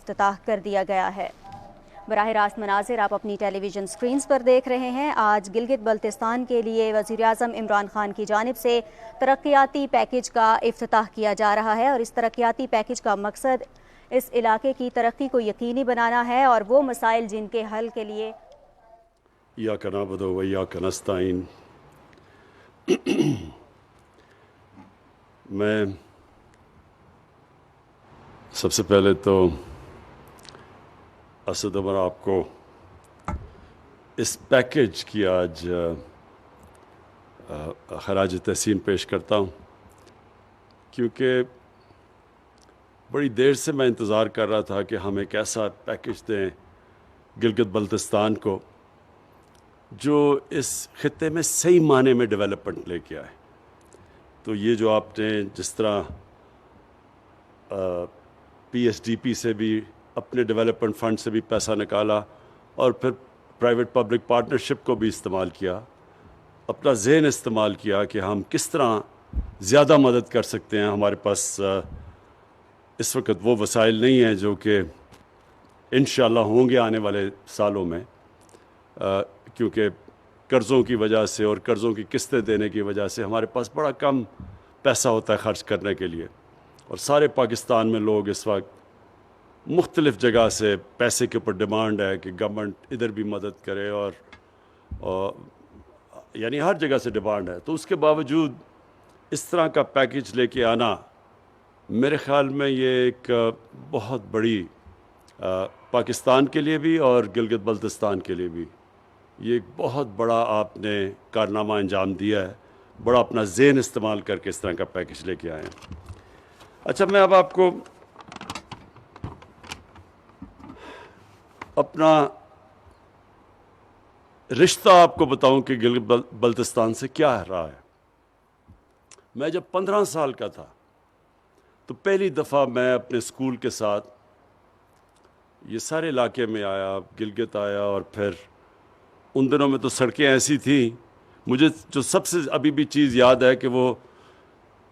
افتتاح کر دیا گیا ہے۔ براہ راست مناظر آپ اپنی ٹیلی ویژن سکرینز پر دیکھ رہے ہیں۔ آج گلگت بلتستان کے لیے وزیر اعظم عمران خان کی جانب سے ترقیاتی پیکج کا افتتاح کیا جا رہا ہے، اور اس ترقیاتی پیکج کا مقصد اس علاقے کی ترقی کو یقینی بنانا ہے اور وہ مسائل جن کے حل کے لیے ایاک نعبد و ایاک نستعین۔ میں سب سے پہلے تو اسد عمر آپ کو اس پیکج کی آج خراج تحسین پیش کرتا ہوں، کیونکہ بڑی دیر سے میں انتظار کر رہا تھا کہ ہم ایک ایسا پیکج دیں گلگت بلتستان کو جو اس خطے میں صحیح معنی میں ڈیولپمنٹ لے کے آئے۔ تو یہ جو آپ نے جس طرح پی ایس ڈی پی سے بھی اپنے ڈیولپمنٹ فنڈ سے بھی پیسہ نکالا اور پھر پرائیویٹ پبلک پارٹنرشپ کو بھی استعمال کیا، اپنا ذہن استعمال کیا کہ ہم کس طرح زیادہ مدد کر سکتے ہیں۔ ہمارے پاس اس وقت وہ وسائل نہیں ہیں جو کہ انشاءاللہ ہوں گے آنے والے سالوں میں، کیونکہ قرضوں کی وجہ سے اور قرضوں کی قسطیں دینے کی وجہ سے ہمارے پاس بڑا کم پیسہ ہوتا ہے خرچ کرنے کے لیے، اور سارے پاکستان میں لوگ اس وقت مختلف جگہ سے پیسے کے اوپر ڈیمانڈ ہے کہ گورنمنٹ ادھر بھی مدد کرے، اور یعنی ہر جگہ سے ڈیمانڈ ہے۔ تو اس کے باوجود اس طرح کا پیکج لے کے آنا میرے خیال میں یہ ایک بہت بڑی پاکستان کے لیے بھی اور گلگت بلتستان کے لیے بھی یہ ایک بہت بڑا آپ نے کارنامہ انجام دیا ہے، بڑا اپنا ذہن استعمال کر کے اس طرح کا پیکج لے کے آئے ہیں۔ اچھا، میں اب آپ کو اپنا رشتہ آپ کو بتاؤں کہ گلگت بلتستان سے کیا رہا ہے۔ میں جب 15 سال کا تھا تو پہلی دفعہ میں اپنے اسکول کے ساتھ یہ سارے علاقے میں آیا، گلگت آیا، اور پھر ان دنوں میں تو سڑکیں ایسی تھیں، مجھے جو سب سے ابھی بھی چیز یاد ہے کہ وہ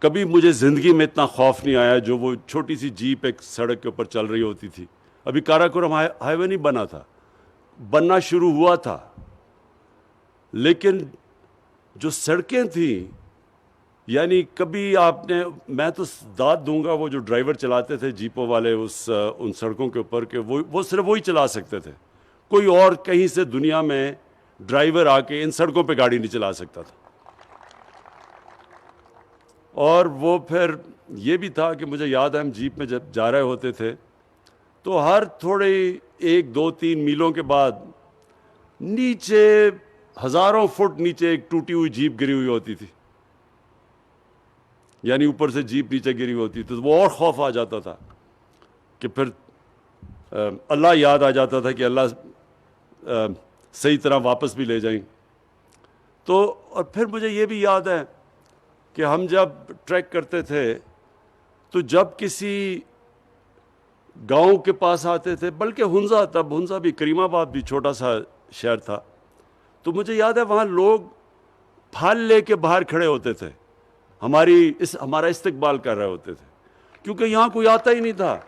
کبھی مجھے زندگی میں اتنا خوف نہیں آیا جو وہ چھوٹی سی جیپ ایک سڑک کے اوپر چل رہی ہوتی تھی۔ ابھی کاراکورم ہائی وے نہیں بنا تھا، بننا شروع ہوا تھا، لیکن جو سڑکیں تھیں یعنی کبھی آپ نے، میں تو داد دوں گا وہ جو ڈرائیور چلاتے تھے جیپوں والے ان سڑکوں کے اوپر، کہ وہ صرف وہی چلا سکتے تھے، کوئی اور کہیں سے دنیا میں ڈرائیور آ کے ان سڑکوں پہ گاڑی نہیں چلا سکتا تھا۔ اور وہ پھر یہ بھی تھا کہ مجھے یاد ہے ہم جیپ میں جب جا رہے ہوتے تھے تو ہر تھوڑے 1 2 3 میلوں کے بعد نیچے ہزاروں فٹ نیچے ایک ٹوٹی ہوئی جیپ گری ہوئی ہوتی تھی، یعنی اوپر سے جیپ نیچے گری ہوئی ہوتی تو وہ اور خوف آ جاتا تھا کہ پھر اللہ یاد آ جاتا تھا کہ اللہ صحیح طرح واپس بھی لے جائیں۔ تو اور پھر مجھے یہ بھی یاد ہے کہ ہم جب ٹریک کرتے تھے تو جب کسی گاؤں کے پاس آتے تھے، بلکہ ہنزا بھی، کریم آباد بھی چھوٹا سا شہر تھا، تو مجھے یاد ہے وہاں لوگ پھل لے کے باہر کھڑے ہوتے تھے، ہمارا استقبال کر رہے ہوتے تھے، کیونکہ یہاں کوئی آتا ہی نہیں تھا۔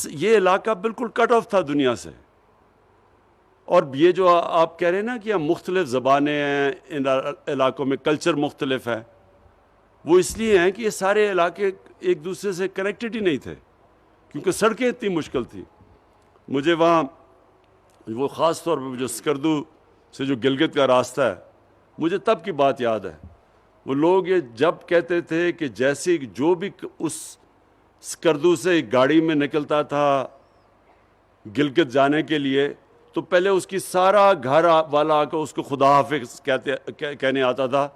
یہ علاقہ بالکل کٹ آف تھا دنیا سے۔ اور یہ جو آپ کہہ رہے ہیں نا کہ ہم مختلف زبانیں ہیں ان علاقوں میں، کلچر مختلف ہے، وہ اس لیے ہیں کہ یہ سارے علاقے ایک دوسرے سے کنیکٹڈ ہی نہیں تھے، کیونکہ سڑکیں اتنی مشکل تھیں۔ مجھے وہاں وہ خاص طور پہ جو سکردو سے جو گلگت کا راستہ ہے، مجھے تب کی بات یاد ہے، وہ لوگ یہ جب کہتے تھے کہ جیسے جو بھی اس سکردو سے گاڑی میں نکلتا تھا گلگت جانے کے لیے تو پہلے اس کی سارا گھر والا آ کر اس کو خدا حافظ کہنے آتا تھا،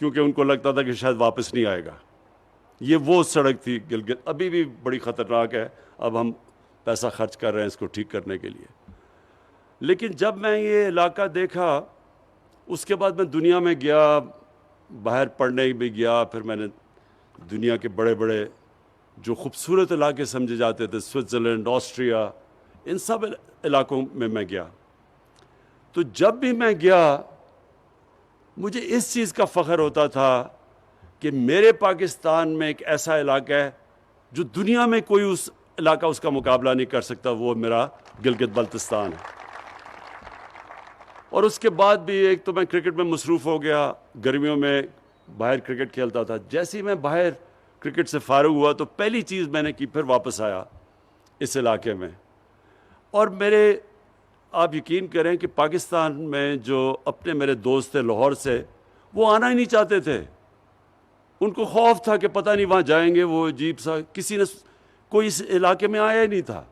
کیونکہ ان کو لگتا تھا کہ شاید واپس نہیں آئے گا۔ یہ وہ سڑک تھی گلگت، ابھی بھی بڑی خطرناک ہے، اب ہم پیسہ خرچ کر رہے ہیں اس کو ٹھیک کرنے کے لیے۔ لیکن جب میں یہ علاقہ دیکھا اس کے بعد میں دنیا میں گیا، باہر پڑھنے بھی گیا، پھر میں نے دنیا کے بڑے بڑے جو خوبصورت علاقے سمجھے جاتے تھے، سوئٹزرلینڈ، آسٹریا، ان سب علاقوں میں گیا۔ تو جب بھی میں گیا مجھے اس چیز کا فخر ہوتا تھا کہ میرے پاکستان میں ایک ایسا علاقہ ہے جو دنیا میں کوئی اس علاقہ اس کا مقابلہ نہیں کر سکتا، وہ میرا گلگت بلتستان ہے۔ اور اس کے بعد بھی ایک تو میں کرکٹ میں مصروف ہو گیا، گرمیوں میں باہر کرکٹ کھیلتا تھا۔ جیسے ہی میں باہر کرکٹ سے فارغ ہوا تو پہلی چیز میں نے کی، پھر واپس آیا اس علاقے میں۔ اور آپ یقین کریں کہ پاکستان میں جو میرے دوست تھے لاہور سے، وہ آنا ہی نہیں چاہتے تھے۔ ان کو خوف تھا کہ پتہ نہیں وہاں جائیں گے، وہ عجیب سا، کوئی اس علاقے میں آیا ہی نہیں تھا۔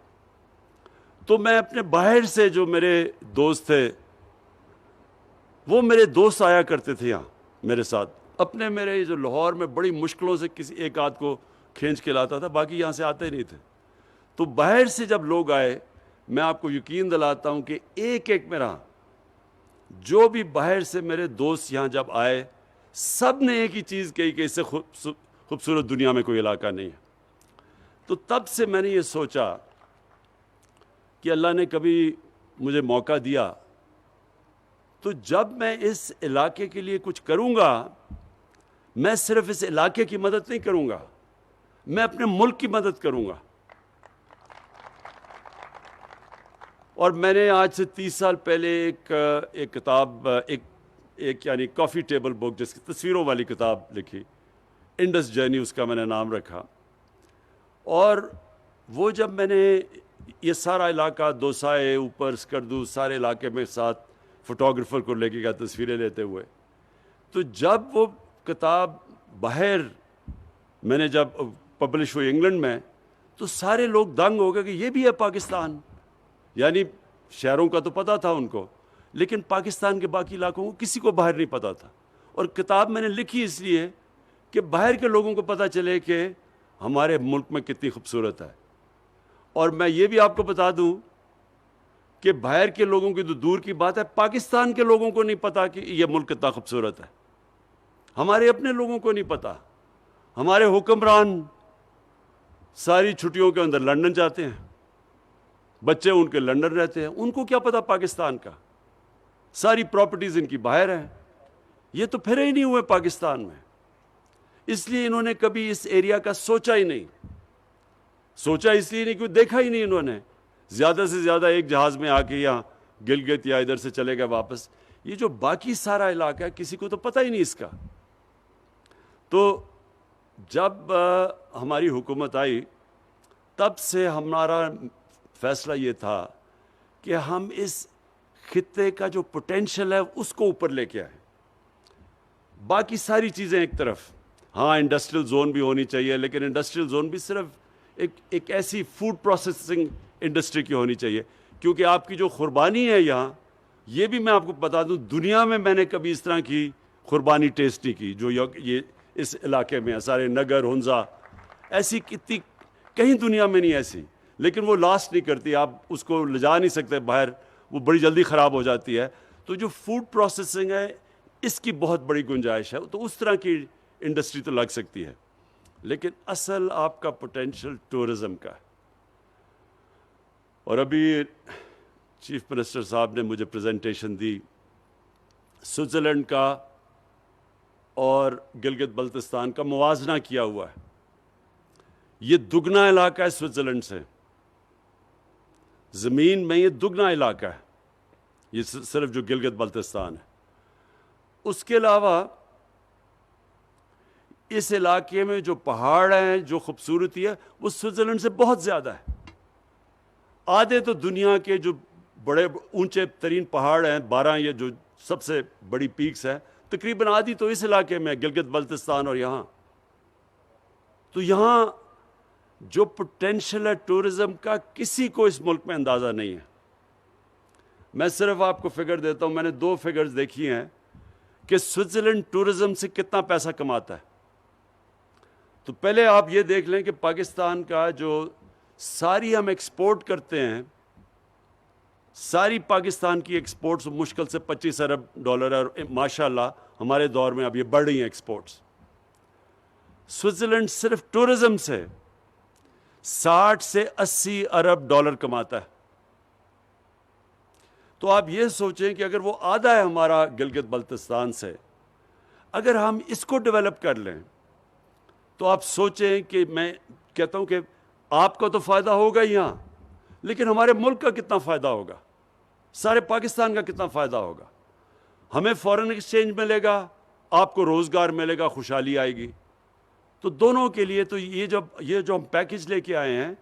تو میں اپنے باہر سے جو میرے دوست تھے، وہ میرے دوست آیا کرتے تھے یہاں میرے ساتھ، میرے جو لاہور میں بڑی مشکلوں سے کسی ایک آدھ کو کھینچ کے لاتا تھا، باقی یہاں سے آتے ہی نہیں تھے۔ تو باہر سے جب لوگ آئے، میں آپ کو یقین دلاتا ہوں کہ ایک میرا جو بھی باہر سے میرے دوست یہاں جب آئے، سب نے ایک ہی چیز کہی کہ اس سے خوبصورت دنیا میں کوئی علاقہ نہیں ہے۔ تو تب سے میں نے یہ سوچا کہ اللہ نے کبھی مجھے موقع دیا تو جب میں اس علاقے کے لیے کچھ کروں گا، میں صرف اس علاقے کی مدد نہیں کروں گا، میں اپنے ملک کی مدد کروں گا۔ اور میں نے آج سے 30 سال پہلے ایک کتاب، ایک یعنی کافی ٹیبل بک، جس کی تصویروں والی کتاب لکھی، انڈس جرنی اس کا میں نے نام رکھا۔ اور وہ جب میں نے یہ سارا علاقہ، دوسائے، اوپر سکردو، سارے علاقے میں ساتھ فوٹوگرافر کو لے کے گیا تصویریں لیتے ہوئے، تو جب وہ کتاب باہر میں نے جب پبلش ہوئی انگلینڈ میں، تو سارے لوگ دنگ ہو گئے کہ یہ بھی ہے پاکستان۔ یعنی شہروں کا تو پتہ تھا ان کو، لیکن پاکستان کے باقی علاقوں کو کسی کو باہر نہیں پتہ تھا۔ اور کتاب میں نے لکھی اس لیے کہ باہر کے لوگوں کو پتہ چلے کہ ہمارے ملک میں کتنی خوبصورت ہے۔ اور میں یہ بھی آپ کو بتا دوں کہ باہر کے لوگوں کی تو دور کی بات ہے، پاکستان کے لوگوں کو نہیں پتا کہ یہ ملک کتنا خوبصورت ہے۔ ہمارے اپنے لوگوں کو نہیں پتا۔ ہمارے حکمران ساری چھٹیوں کے اندر لندن جاتے ہیں، بچے ان کے لندن رہتے ہیں، ان کو کیا پتا پاکستان کا؟ ساری پراپرٹیز ان کی باہر ہیں، یہ تو پھرے ہی نہیں ہوئے پاکستان میں۔ اس لیے انہوں نے کبھی اس ایریا کا سوچا ہی نہیں، سوچا اس لیے نہیں کہ دیکھا ہی نہیں انہوں نے۔ زیادہ سے زیادہ ایک جہاز میں آ کے یہاں گلگت یا ادھر سے چلے گئے واپس۔ یہ جو باقی سارا علاقہ ہے، کسی کو تو پتہ ہی نہیں اس کا۔ تو جب ہماری حکومت آئی، تب سے ہمارا فیصلہ یہ تھا کہ ہم اس خطے کا جو پوٹینشل ہے اس کو اوپر لے کے آئیں۔ باقی ساری چیزیں ایک طرف، ہاں انڈسٹریل زون بھی ہونی چاہیے، لیکن انڈسٹریل زون بھی صرف ایک ایسی فوڈ پروسیسنگ انڈسٹری کی ہونی چاہیے، کیونکہ آپ کی جو قربانی ہے یہاں، یہ بھی میں آپ کو بتا دوں، دنیا میں میں نے کبھی اس طرح کی قربانی ٹیسٹ نہیں کی جو یہ اس علاقے میں ہے۔ سارے نگر، ہنزا، ایسی کتنی کہیں دنیا میں نہیں ایسی، لیکن وہ لاسٹ نہیں کرتی، آپ اس کو لے جا نہیں سکتے باہر، وہ بڑی جلدی خراب ہو جاتی ہے۔ تو جو فوڈ پروسیسنگ ہے، اس کی بہت بڑی گنجائش ہے، تو اس طرح کی انڈسٹری تو لگ سکتی ہے، لیکن اصل آپ کا پوٹینشل ٹورزم کا ہے۔ اور ابھی چیف منسٹر صاحب نے مجھے پریزنٹیشن دی سوئٹزرلینڈ کا اور گلگت بلتستان کا موازنہ کیا ہوا ہے۔ یہ دگنا علاقہ ہے سوئٹزرلینڈ سے، زمین میں یہ دگنا علاقہ ہے، یہ صرف جو گلگت بلتستان ہے۔ اس کے علاوہ اس علاقے میں جو پہاڑ ہیں، جو خوبصورتی ہے، وہ سوئٹزرلینڈ سے بہت زیادہ ہے۔ آدھے تو دنیا کے جو بڑے اونچے ترین پہاڑ ہیں، 12 یہ جو سب سے بڑی پیکس ہیں، تقریباً آدھی تو اس علاقے میں، گلگت بلتستان اور یہاں۔ تو یہاں جو پوٹینشل ہے ٹورزم کا، کسی کو اس ملک میں اندازہ نہیں ہے۔ میں صرف آپ کو فگر دیتا ہوں، میں نے 2 فگرز دیکھی ہیں کہ سوئٹزرلینڈ ٹورزم سے کتنا پیسہ کماتا ہے۔ تو پہلے آپ یہ دیکھ لیں کہ پاکستان کا جو ساری ہم ایکسپورٹ کرتے ہیں، ساری پاکستان کی ایکسپورٹس مشکل سے $25 ارب ہے، اور ماشاءاللہ ہمارے دور میں اب یہ بڑھ رہی ہیں ایکسپورٹس۔ سوئٹزرلینڈ صرف ٹورزم سے 60 سے 80 ارب ڈالر کماتا ہے۔ تو آپ یہ سوچیں کہ اگر وہ آدھا ہے ہمارا گلگت بلتستان سے، اگر ہم اس کو ڈیولپ کر لیں، تو آپ سوچیں کہ میں کہتا ہوں کہ آپ کا تو فائدہ ہوگا ہی یہاں، لیکن ہمارے ملک کا کتنا فائدہ ہوگا، سارے پاکستان کا کتنا فائدہ ہوگا؟ ہمیں فارن ایکسچینج ملے گا، آپ کو روزگار ملے گا، خوشحالی آئے گی۔ تو دونوں کے لیے تو یہ جو ہم پیکج لے کے آئے ہیں،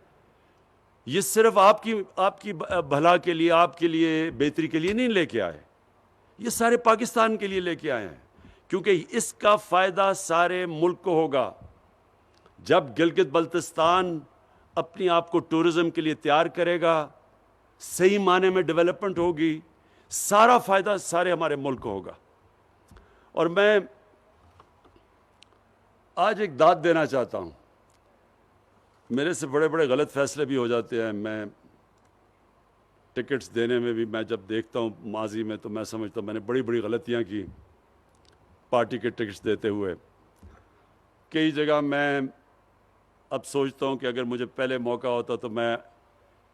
یہ صرف آپ کی بھلا کے لیے، آپ کے لیے بہتری کے لیے نہیں لے کے آئے، یہ سارے پاکستان کے لیے لے کے آئے ہیں، کیونکہ اس کا فائدہ سارے ملک کو ہوگا۔ جب گلگت بلتستان اپنی آپ کو ٹورزم کے لیے تیار کرے گا، صحیح معنی میں ڈیولپمنٹ ہوگی، سارا فائدہ سارے ہمارے ملک کو ہوگا۔ اور میں آج ایک داد دینا چاہتا ہوں، میرے سے بڑے بڑے غلط فیصلے بھی ہو جاتے ہیں، میں ٹکٹس دینے میں بھی، میں جب دیکھتا ہوں ماضی میں تو میں سمجھتا ہوں میں نے بڑی بڑی غلطیاں کی پارٹی کے ٹکٹس دیتے ہوئے۔ کئی جگہ میں اب سوچتا ہوں کہ اگر مجھے پہلے موقع ہوتا تو میں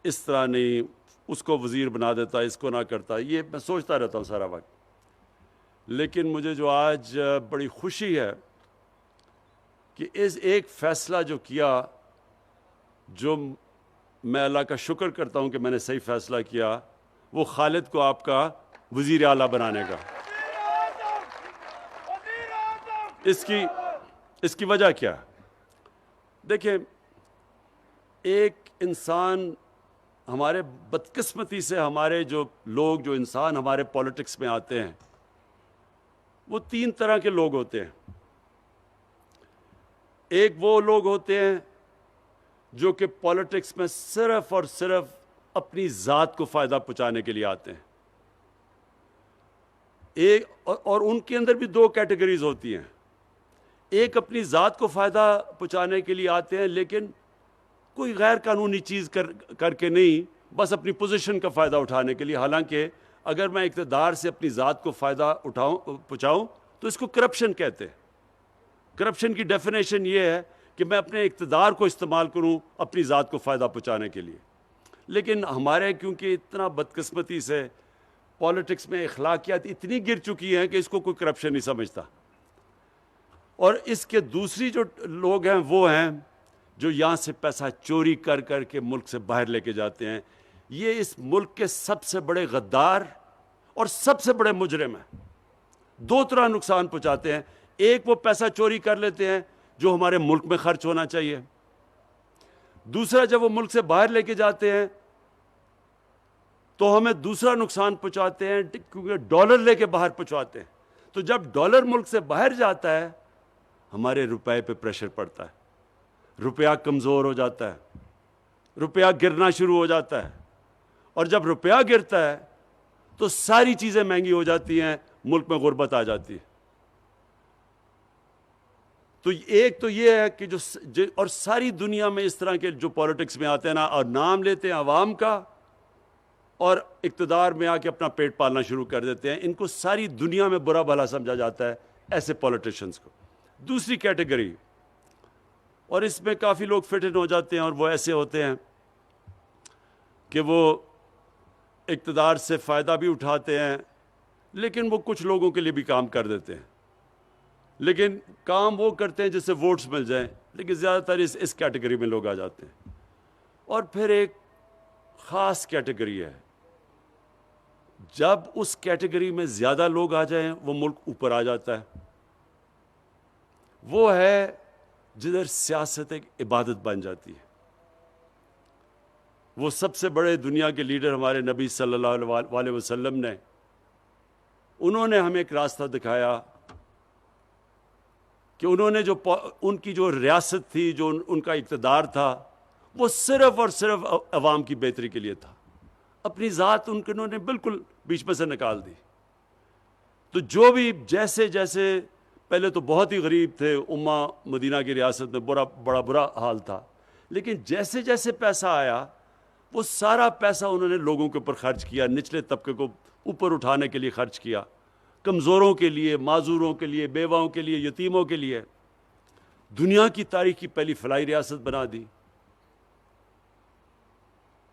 اس طرح نہیں، اس کو وزیر بنا دیتا، اس کو نہ کرتا، یہ میں سوچتا رہتا ہوں سارا وقت۔ لیکن مجھے جو آج بڑی خوشی ہے کہ اس ایک فیصلہ جو کیا، جو میں اللہ کا شکر کرتا ہوں کہ میں نے صحیح فیصلہ کیا، وہ خالد کو آپ کا وزیر اعلیٰ بنانے کا۔ اس کی وجہ کیا ہے؟ دیکھیں، ایک انسان، ہمارے بدقسمتی سے ہمارے جو لوگ، جو انسان ہمارے پولیٹکس میں آتے ہیں، وہ 3 طرح کے لوگ ہوتے ہیں۔ ایک وہ لوگ ہوتے ہیں جو کہ پولیٹکس میں صرف اور صرف اپنی ذات کو فائدہ پہنچانے کے لیے آتے ہیں۔ اور ان کے اندر بھی 2 کیٹیگریز ہوتی ہیں۔ ایک اپنی ذات کو فائدہ پہنچانے کے لیے آتے ہیں، لیکن کوئی غیر قانونی چیز کر کے نہیں، بس اپنی پوزیشن کا فائدہ اٹھانے کے لیے۔ حالانکہ اگر میں اقتدار سے اپنی ذات کو فائدہ پہنچاؤں تو اس کو کرپشن کہتے ہیں۔ کرپشن کی ڈیفینیشن یہ ہے کہ میں اپنے اقتدار کو استعمال کروں اپنی ذات کو فائدہ پہنچانے کے لیے۔ لیکن ہمارے کیونکہ اتنا بدقسمتی سے پولیٹکس میں اخلاقیات اتنی گر چکی ہیں کہ اس کو کوئی کرپشن نہیں سمجھتا۔ اور اس کے دوسری جو لوگ ہیں وہ ہیں جو یہاں سے پیسہ چوری کر کے ملک سے باہر لے کے جاتے ہیں۔ یہ اس ملک کے سب سے بڑے غدار اور سب سے بڑے مجرم ہیں۔ 2 طرح نقصان پہنچاتے ہیں۔ ایک، وہ پیسہ چوری کر لیتے ہیں جو ہمارے ملک میں خرچ ہونا چاہیے۔ دوسرا، جب وہ ملک سے باہر لے کے جاتے ہیں تو ہمیں دوسرا نقصان پہنچاتے ہیں، کیونکہ ڈالر لے کے باہر پہنچاتے ہیں۔ تو جب ڈالر ملک سے باہر جاتا ہے، ہمارے روپے پہ پریشر پڑتا ہے، روپیہ کمزور ہو جاتا ہے، روپیہ گرنا شروع ہو جاتا ہے۔ اور جب روپیہ گرتا ہے تو ساری چیزیں مہنگی ہو جاتی ہیں، ملک میں غربت آ جاتی ہے۔ تو ایک تو یہ ہے کہ اور ساری دنیا میں اس طرح کے جو پولیٹکس میں آتے ہیں نا، اور نام لیتے ہیں عوام کا اور اقتدار میں آ کے اپنا پیٹ پالنا شروع کر دیتے ہیں، ان کو ساری دنیا میں برا بھلا سمجھا جاتا ہے، ایسے پولیٹیشنز کو۔ دوسری کیٹیگری، اور اس میں کافی لوگ فٹ ان ہو جاتے ہیں، اور وہ ایسے ہوتے ہیں کہ وہ اقتدار سے فائدہ بھی اٹھاتے ہیں، لیکن وہ کچھ لوگوں کے لیے بھی کام کر دیتے ہیں، لیکن کام وہ کرتے ہیں جس سے ووٹس مل جائیں، لیکن زیادہ تر اس کیٹیگری میں لوگ آ جاتے ہیں۔ اور پھر ایک خاص کیٹیگری ہے، جب اس کیٹیگری میں زیادہ لوگ آ جائیں وہ ملک اوپر آ جاتا ہے۔ وہ ہے جدھر سیاست ایک عبادت بن جاتی ہے۔ وہ سب سے بڑے دنیا کے لیڈر ہمارے نبی صلی اللہ علیہ وسلم نے، انہوں نے ہمیں ایک راستہ دکھایا کہ انہوں نے ان کی جو ریاست تھی، جو ان کا اقتدار تھا، وہ صرف اور صرف عوام کی بہتری کے لیے تھا۔ اپنی ذات انہوں نے بالکل بیچ میں سے نکال دی۔ تو جو بھی جیسے پہلے تو بہت ہی غریب تھے، امہ مدینہ کی ریاست میں بڑا برا حال تھا، لیکن جیسے جیسے پیسہ آیا وہ سارا پیسہ انہوں نے لوگوں کے اوپر خرچ کیا، نچلے طبقے کو اوپر اٹھانے کے لیے خرچ کیا، کمزوروں کے لیے، معذوروں کے لیے، بیواؤں کے لیے، یتیموں کے لیے۔ دنیا کی تاریخ کی پہلی فلاحی ریاست بنا دی،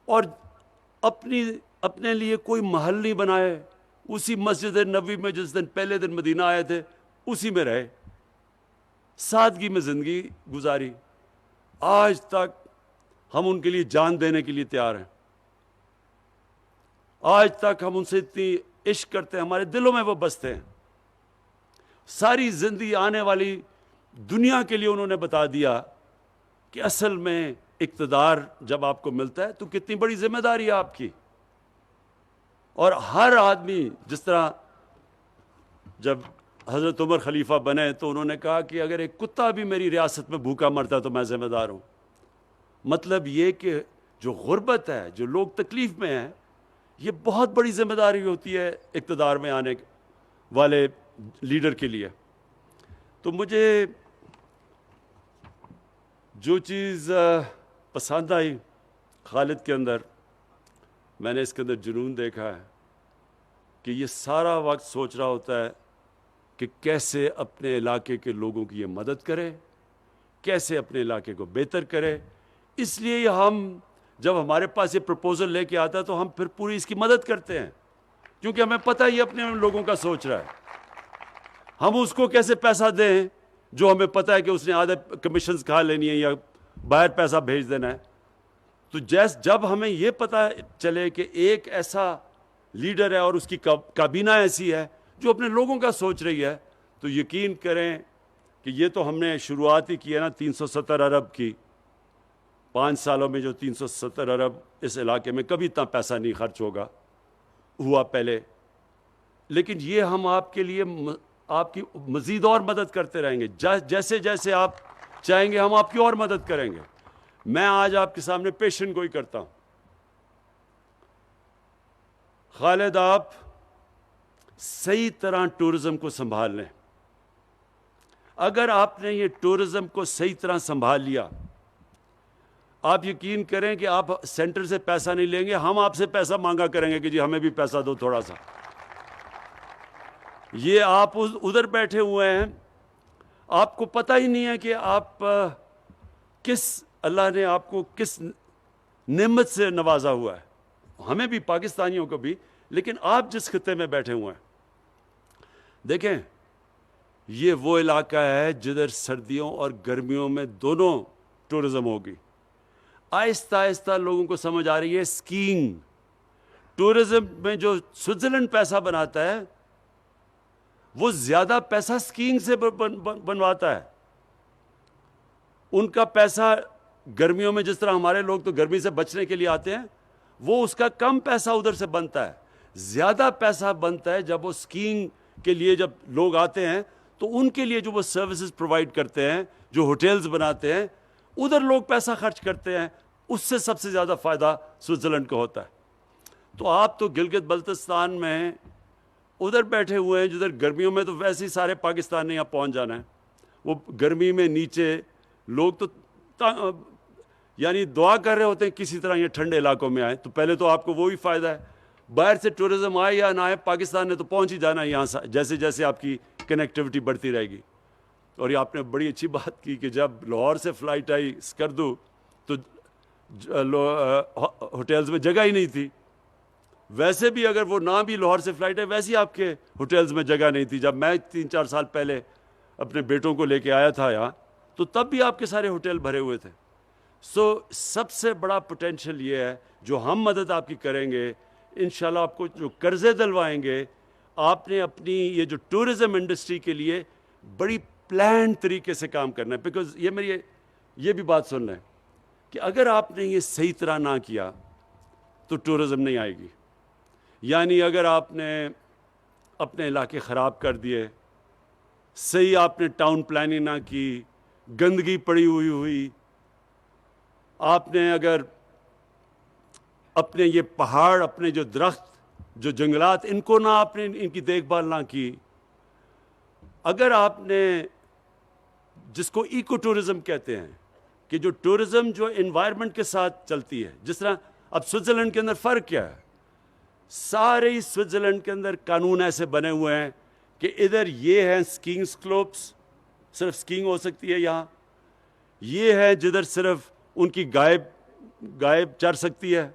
اور اپنے لیے کوئی محل نہیں بنائے، اسی مسجد نبوی میں جس دن پہلے دن مدینہ آئے تھے اسی میں رہے، سادگی میں زندگی گزاری۔ آج تک ہم ان کے لیے جان دینے کے لیے تیار ہیں. آج تک ہم ان سے اتنی عشق کرتے ہیں, ہمارے دلوں میں وہ بستے ہیں. ساری زندگی آنے والی دنیا کے لیے انہوں نے بتا دیا کہ اصل میں اقتدار جب آپ کو ملتا ہے تو کتنی بڑی ذمہ داری ہے آپ کی. اور ہر آدمی, جس طرح جب حضرت عمر خلیفہ بنے تو انہوں نے کہا کہ اگر ایک کتا بھی میری ریاست میں بھوکا مرتا تو میں ذمہ دار ہوں. مطلب یہ کہ جو غربت ہے, جو لوگ تکلیف میں ہیں, یہ بہت بڑی ذمہ داری ہوتی ہے اقتدار میں آنے والے لیڈر کے لیے. تو مجھے جو چیز پسند آئی خالد کے اندر, میں نے اس کے اندر جنون دیکھا ہے کہ یہ سارا وقت سوچ رہا ہوتا ہے کہ کیسے اپنے علاقے کے لوگوں کی یہ مدد کرے, کیسے اپنے علاقے کو بہتر کرے. اس لیے ہم جب ہمارے پاس یہ پروپوزل لے کے آتا ہے تو ہم پھر پوری اس کی مدد کرتے ہیں, کیونکہ ہمیں پتہ ہے یہ اپنے لوگوں کا سوچ رہا ہے. ہم اس کو کیسے پیسہ دیں جو ہمیں پتہ ہے کہ اس نے آدھے کمیشنز کھا لینی ہے یا باہر پیسہ بھیج دینا ہے. تو جب ہمیں یہ پتہ چلے کہ ایک ایسا لیڈر ہے اور اس کی کابینہ ایسی ہے جو اپنے لوگوں کا سوچ رہی ہے, تو یقین کریں کہ یہ تو ہم نے شروعات ہی کی ہے نا 370 ارب کی. 5 سالوں میں جو 370 ارب اس علاقے میں کبھی اتنا پیسہ نہیں خرچ ہوا پہلے. لیکن یہ ہم آپ کے لیے آپ کی مزید اور مدد کرتے رہیں گے. جیسے جیسے آپ چاہیں گے ہم آپ کی اور مدد کریں گے. میں آج آپ کے سامنے پیشن گوئی کرتا ہوں. خالد, آپ صحیح طرح ٹورزم کو سنبھال لیں. اگر آپ نے یہ ٹورزم کو صحیح طرح سنبھال لیا, آپ یقین کریں کہ آپ سینٹر سے پیسہ نہیں لیں گے, ہم آپ سے پیسہ مانگا کریں گے کہ جی ہمیں بھی پیسہ دو تھوڑا سا. یہ آپ ادھر بیٹھے ہوئے ہیں, آپ کو پتہ ہی نہیں ہے کہ آپ اللہ نے آپ کو کس نعمت سے نوازا ہوا ہے. ہمیں بھی, پاکستانیوں کو بھی, لیکن آپ جس خطے میں بیٹھے ہوئے ہیں, دیکھیں یہ وہ علاقہ ہے جدھر سردیوں اور گرمیوں میں دونوں ٹورزم ہوگی. آہستہ آہستہ لوگوں کو سمجھ آ رہی ہے اسکیئنگ. ٹورزم میں جو سوئٹزرلینڈ پیسہ بناتا ہے وہ زیادہ پیسہ اسکیئنگ سے بنواتا ہے. ان کا پیسہ گرمیوں میں, جس طرح ہمارے لوگ تو گرمی سے بچنے کے لیے آتے ہیں, وہ اس کا کم پیسہ ادھر سے بنتا ہے. زیادہ پیسہ بنتا ہے جب وہ اسکیئنگ کے لیے جب لوگ آتے ہیں تو ان کے لیے جو وہ سروسز پرووائڈ کرتے ہیں, جو ہوٹلز بناتے ہیں, ادھر لوگ پیسہ خرچ کرتے ہیں. اس سے سب سے زیادہ فائدہ سوئٹزرلینڈ کو ہوتا ہے. تو آپ تو گلگت بلتستان میں ادھر بیٹھے ہوئے ہیں جدھر گرمیوں میں تو ویسے ہی سارے پاکستان نے یہاں پہنچ جانا ہے. وہ گرمی میں نیچے لوگ تو یعنی دعا کر رہے ہوتے ہیں کسی طرح یہ ٹھنڈے علاقوں میں آئے. تو پہلے تو آپ کو وہی فائدہ ہے, باہر سے ٹورزم آئے یا نہ آئے, پاکستان نے تو پہنچ ہی جانا ہے یہاں, جیسے جیسے آپ کی کنیکٹیوٹی بڑھتی رہے گی. اور یہ آپ نے بڑی اچھی بات کی کہ جب لاہور سے فلائٹ آئی اسکردو تو ہوٹلز میں جگہ ہی نہیں تھی. ویسے بھی اگر وہ نہ بھی لاہور سے فلائٹ ہے, ویسے ہی آپ کے ہوٹلز میں جگہ نہیں تھی. جب میں 3-4 سال پہلے اپنے بیٹوں کو لے کے آیا تھا یہاں, تو تب بھی آپ کے سارے ہوٹل بھرے ہوئے تھے. سب سے بڑا پوٹینشیل یہ ہے جو ہم مدد آپ کی کریں گے, انشاءاللہ آپ کو جو قرضے دلوائیں گے, آپ نے اپنی یہ جو ٹورزم انڈسٹری کے لیے بڑی پلان طریقے سے کام کرنا ہے. بیکاز یہ بھی بات سن لیں کہ اگر آپ نے یہ صحیح طرح نہ کیا تو ٹورزم نہیں آئے گی. یعنی اگر آپ نے اپنے علاقے خراب کر دیے, صحیح آپ نے ٹاؤن پلاننگ نہ کی, گندگی پڑی ہوئی, آپ نے اگر اپنے یہ پہاڑ, اپنے جو درخت, جو جنگلات, ان کو نہ آپ نے ان کی دیکھ بھال نہ کی, اگر آپ نے جس کو ایکو ٹورزم کہتے ہیں کہ جو ٹورزم جو انوائرمنٹ کے ساتھ چلتی ہے, جس طرح اب سوئٹزرلینڈ کے اندر فرق کیا ہے, سارے ہی سوئٹزرلینڈ کے اندر قانون ایسے بنے ہوئے ہیں کہ ادھر یہ ہیں اسکیئنگ سلوپس, صرف اسکیئنگ ہو سکتی ہے یہاں. یہ ہے جدھر صرف ان کی گائے چر سکتی ہے,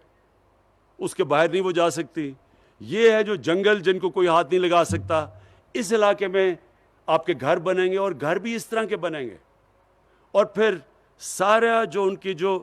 اس کے باہر نہیں وہ جا سکتی. یہ ہے جو جنگل جن کو کوئی ہاتھ نہیں لگا سکتا. اس علاقے میں آپ کے گھر بنیں گے اور گھر بھی اس طرح کے بنیں گے. اور پھر سارا جو ان کی جو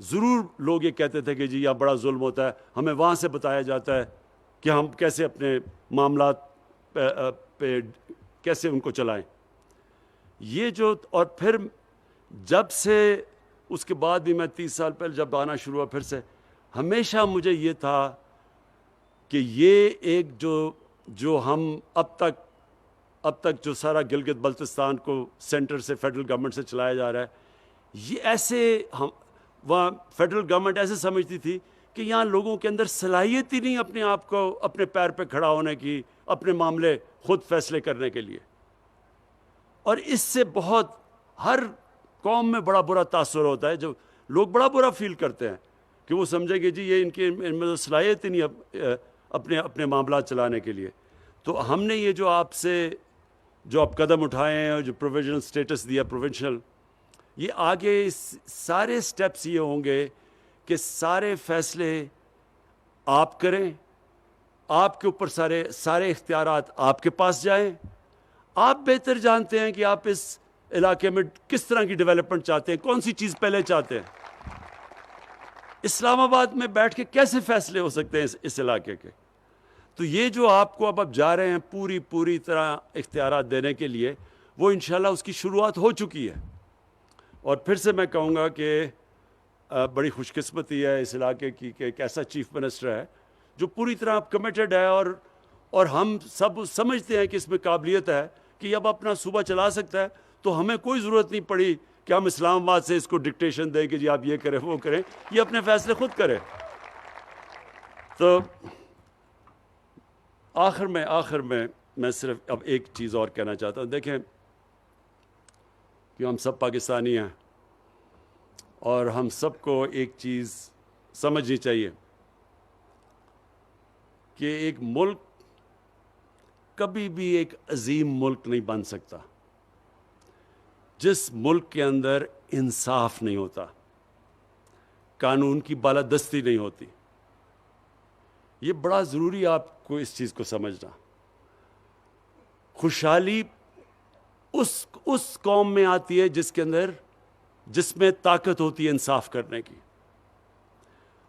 ضرور لوگ یہ کہتے تھے کہ جی یہ بڑا ظلم ہوتا ہے، ہمیں وہاں سے بتایا جاتا ہے کہ ہم کیسے اپنے معاملات پہ کیسے ان کو چلائیں. یہ جو اور پھر جب سے اس کے بعد بھی میں 30 سال پہلے جب آنا شروع ہوا پھر سے ہمیشہ مجھے یہ تھا کہ یہ ایک جو ہم اب تک جو سارا گلگت بلتستان کو سینٹر سے فیڈرل گورنمنٹ سے چلایا جا رہا ہے، یہ ایسے وہاں فیڈرل گورنمنٹ ایسے سمجھتی تھی کہ یہاں لوگوں کے اندر صلاحیت ہی نہیں اپنے آپ کو اپنے پیر پہ کھڑا ہونے کی، اپنے معاملے خود فیصلے کرنے کے لیے. اور اس سے بہت ہر قوم میں بڑا برا تاثر ہوتا ہے، جو لوگ بڑا برا فیل کرتے ہیں کہ وہ سمجھیں گے جی یہ ان میں صلاحیت ہی نہیں اپنے معاملات چلانے کے لیے. تو ہم نے یہ جو آپ قدم اٹھائے ہیں اور جو پروویژنل اسٹیٹس دیا پروونشل، یہ آگے سارے سٹیپس یہ ہوں گے کہ سارے فیصلے آپ کریں، آپ کے اوپر سارے اختیارات آپ کے پاس جائیں. آپ بہتر جانتے ہیں کہ آپ اس علاقے میں کس طرح کی ڈیولپمنٹ چاہتے ہیں، کون سی چیز پہلے چاہتے ہیں. اسلام آباد میں بیٹھ کے کیسے فیصلے ہو سکتے ہیں اس علاقے کے؟ تو یہ جو آپ کو اب جا رہے ہیں پوری طرح اختیارات دینے کے لیے، وہ انشاءاللہ اس کی شروعات ہو چکی ہے. اور پھر سے میں کہوں گا کہ بڑی خوش قسمتی ہے اس علاقے کی کہ ایک ایسا چیف منسٹر ہے جو پوری طرح کمیٹڈ ہے، اور ہم سب سمجھتے ہیں کہ اس میں قابلیت ہے کہ اب اپنا صوبہ چلا سکتا ہے. تو ہمیں کوئی ضرورت نہیں پڑی کہ ہم اسلام آباد سے اس کو ڈکٹیشن دیں کہ جی آپ یہ کریں وہ کریں، یہ اپنے فیصلے خود کرے. تو آخر میں صرف اب ایک چیز اور کہنا چاہتا ہوں. دیکھیں کہ ہم سب پاکستانی ہیں اور ہم سب کو ایک چیز سمجھنی چاہیے کہ ایک ملک کبھی بھی ایک عظیم ملک نہیں بن سکتا جس ملک کے اندر انصاف نہیں ہوتا، قانون کی بالادستی نہیں ہوتی. یہ بڑا ضروری ہے آپ کو اس چیز کو سمجھنا. خوشحالی اس قوم میں آتی ہے جس میں طاقت ہوتی ہے انصاف کرنے کی.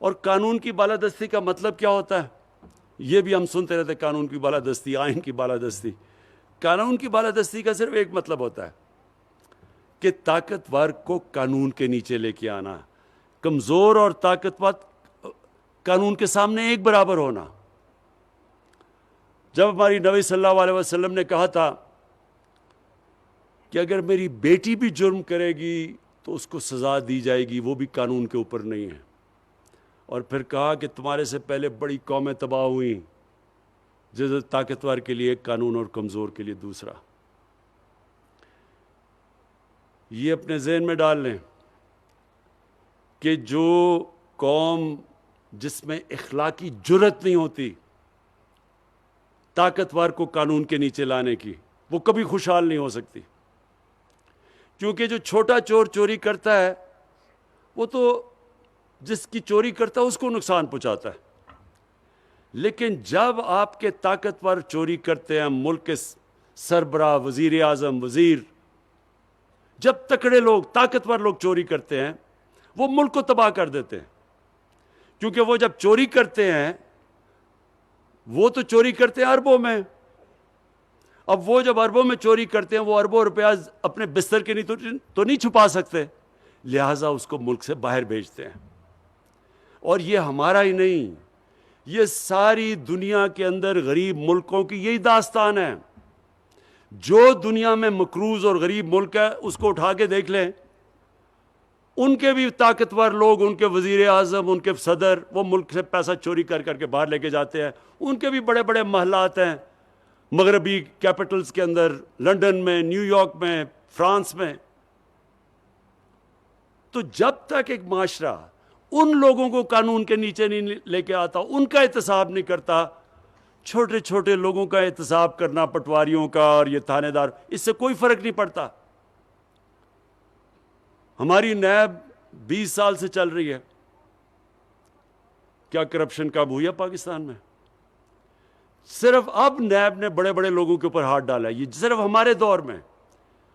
اور قانون کی بالادستی کا مطلب کیا ہوتا ہے؟ یہ بھی ہم سنتے رہتے، قانون کی بالادستی، آئین کی بالادستی. قانون کی بالادستی کا صرف ایک مطلب ہوتا ہے کہ طاقتور کو قانون کے نیچے لے کے آنا، کمزور اور طاقتور قانون کے سامنے ایک برابر ہونا. جب ہماری نبی صلی اللہ علیہ وسلم نے کہا تھا کہ اگر میری بیٹی بھی جرم کرے گی تو اس کو سزا دی جائے گی، وہ بھی قانون کے اوپر نہیں ہے. اور پھر کہا کہ تمہارے سے پہلے بڑی قومیں تباہ ہوئیں، جس طاقتور کے لیے ایک قانون اور کمزور کے لیے دوسرا. یہ اپنے ذہن میں ڈال لیں کہ جو قوم جس میں اخلاقی جرأت نہیں ہوتی طاقتور کو قانون کے نیچے لانے کی، وہ کبھی خوشحال نہیں ہو سکتی. کیونکہ جو چھوٹا چور چوری کرتا ہے وہ تو جس کی چوری کرتا ہے اس کو نقصان پہنچاتا ہے. لیکن جب آپ کے طاقتور چوری کرتے ہیں، ملک کے سربراہ، وزیر اعظم، وزیر، جب تکڑے لوگ، طاقتور لوگ چوری کرتے ہیں، وہ ملک کو تباہ کر دیتے ہیں. کیونکہ وہ جب چوری کرتے ہیں، وہ تو چوری کرتے ہیں اربوں میں. اب وہ جب اربوں میں چوری کرتے ہیں، وہ اربوں روپیہ اپنے بستر کے تو نہیں چھپا سکتے، لہٰذا اس کو ملک سے باہر بھیجتے ہیں. اور یہ ہمارا ہی نہیں، یہ ساری دنیا کے اندر غریب ملکوں کی یہی داستان ہے. جو دنیا میں مقروض اور غریب ملک ہے اس کو اٹھا کے دیکھ لیں، ان کے بھی طاقتور لوگ، ان کے وزیر اعظم، ان کے صدر، وہ ملک سے پیسہ چوری کر کے باہر لے کے جاتے ہیں. ان کے بھی بڑے بڑے محلات ہیں مغربی کیپٹلز کے اندر، لنڈن میں، نیو یارک میں، فرانس میں. تو جب تک ایک معاشرہ ان لوگوں کو قانون کے نیچے نہیں لے کے آتا، ان کا احتساب نہیں کرتا، چھوٹے چھوٹے لوگوں کا احتساب کرنا، پٹواریوں کا اور یہ تھانے دار، اس سے کوئی فرق نہیں پڑتا. ہماری نیب 20 سال سے چل رہی ہے، کیا کرپشن کب ہوئی ہے پاکستان میں؟ صرف اب نیب نے بڑے بڑے لوگوں کے اوپر ہاتھ ڈالا ہے. یہ صرف ہمارے دور میں،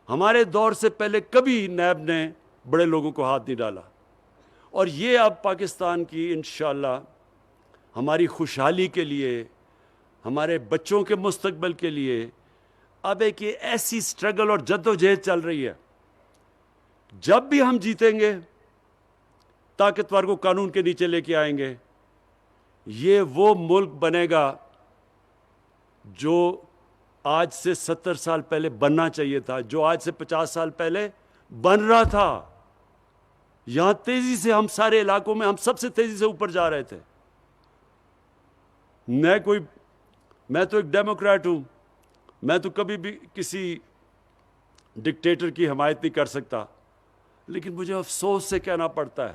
ہمارے دور سے پہلے کبھی نیب نے بڑے لوگوں کو ہاتھ نہیں ڈالا. اور یہ اب پاکستان کی انشاءاللہ ہماری خوشحالی کے لیے، ہمارے بچوں کے مستقبل کے لیے اب ایک ایسی سٹرگل اور جد و جہد چل رہی ہے. جب بھی ہم جیتیں گے، طاقتور کو قانون کے نیچے لے کے آئیں گے، یہ وہ ملک بنے گا جو آج سے 70 سال پہلے بننا چاہیے تھا، جو آج سے 50 سال پہلے بن رہا تھا. یہاں تیزی سے ہم سارے علاقوں میں ہم سب سے تیزی سے اوپر جا رہے تھے. میں تو ایک ڈیموکریٹ ہوں، میں تو کبھی بھی کسی ڈکٹیٹر کی حمایت نہیں کر سکتا، لیکن مجھے افسوس سے کہنا پڑتا ہے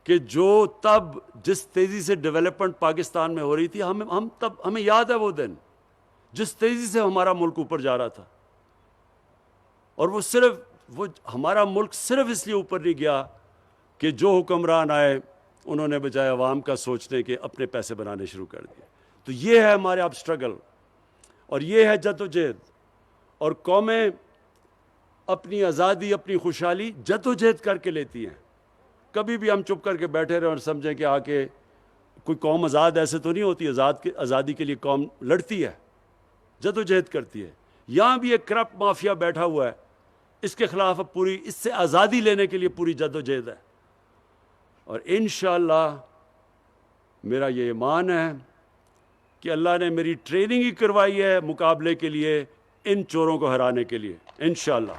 کہ جو تب جس تیزی سے ڈیولپمنٹ پاکستان میں ہو رہی تھی، ہمیں یاد ہے وہ دن جس تیزی سے ہمارا ملک اوپر جا رہا تھا. اور وہ ہمارا ملک صرف اس لیے اوپر نہیں گیا کہ جو حکمران آئے انہوں نے بجائے عوام کا سوچنے کے اپنے پیسے بنانے شروع کر دیے. تو یہ ہے ہمارے اب سٹرگل، اور یہ ہے جد و جہد. اور قومیں اپنی آزادی، اپنی خوشحالی جد و جہد کر کے لیتی ہیں. کبھی بھی ہم چپ کر کے بیٹھے رہے اور سمجھیں کہ آکے کوئی قوم آزاد ایسے تو نہیں ہوتی. آزادی کے لیے قوم لڑتی ہے، جد و جہد کرتی ہے. یہاں بھی ایک کرپٹ مافیا بیٹھا ہوا ہے، اس کے خلاف اب اس سے آزادی لینے کے لیے پوری جد و جہد ہے. اور انشاءاللہ میرا یہ ایمان ہے کہ اللہ نے میری ٹریننگ ہی کروائی ہے مقابلے کے لیے، ان چوروں کو ہرانے کے لیے انشاءاللہ.